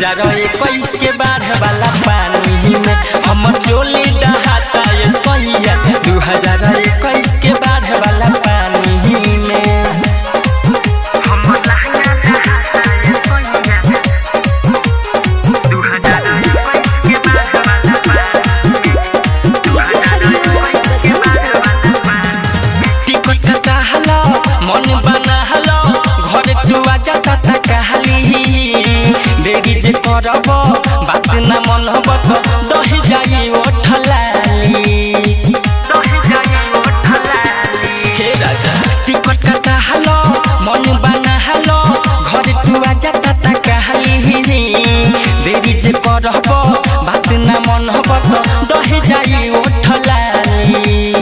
2021 के बाढ़ वाला पानी में हमर चोली दहाता ये सैया 2021 के बाढ़ वाला पानी में हमर लहंगा दहाता ये सैया 2021 के बाढ़ वाला पानी में 2021 के बाढ़ वाला पानी टिकट कटा हलो मन बना हलो घर तू आजा तता कहली देरी जे करब बात ना मन हब तो दही जाई ओठलाली हे राजा टिकट कटा हलो मन बना हलो घर तू आजा तता कहली देरी जे करब बात ना मन हब तो दही जाई ओठलाली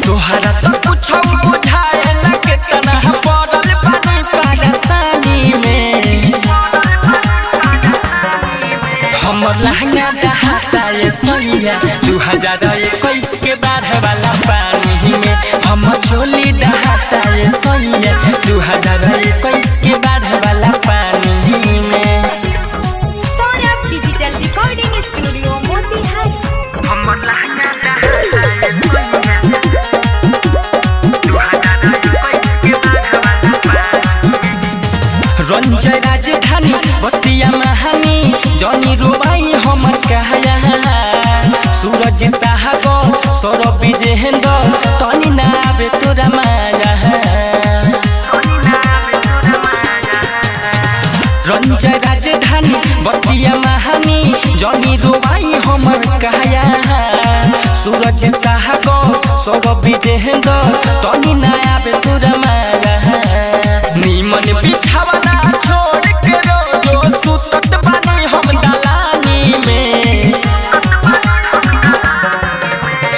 तोहरा तो कुछ बुझाए ना केतना पड़ल पानी परेशानी में हमर लहंगा दहाता ये सैया 2021 के बाढ़ वाला पानी में हमर चोली दहाता ये सैया 2021 के बाढ़ वाला पानी में Saurabh digital recording studio Motihari हमर लहंगा दहाता ये सैया 2021 के बाढ़ वाला पानी रंजय राजधानी बतिया महानी जनी रोबाई हमर कहया सूरज साहब सौरभ विजेंद्र तनी ना आवे तोरा माया रंजय राजधानी बतिया महानी जनी रोबाई हमर कहया सूरज साहब सौरभ विजेंद्र तनी ना आवे तोरा माया नीमन बिछावना छोड़ के रोजो सुतत बानी हम दलानी में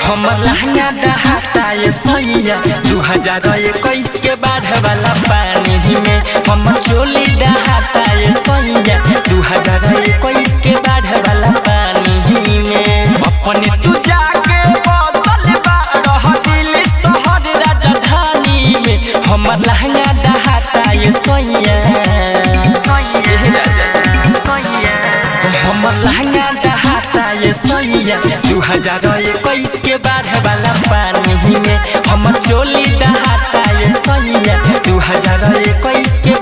हमर लहंगा दहाता ये सैया 2021 के बाढ़ वाला पानी में हमर चोली दहाता ये सैया 2021 के बाढ़ वाला पानी में अपने तू जाके बसल बारह दिल्ली शहर राजधानी में हमर लहंगा दहाता ये सैया हमर लहंगा दहाता ये सैया 2021 के बाढ़ वाला पानी में हमर चोली दहाता ये सैया 2021 के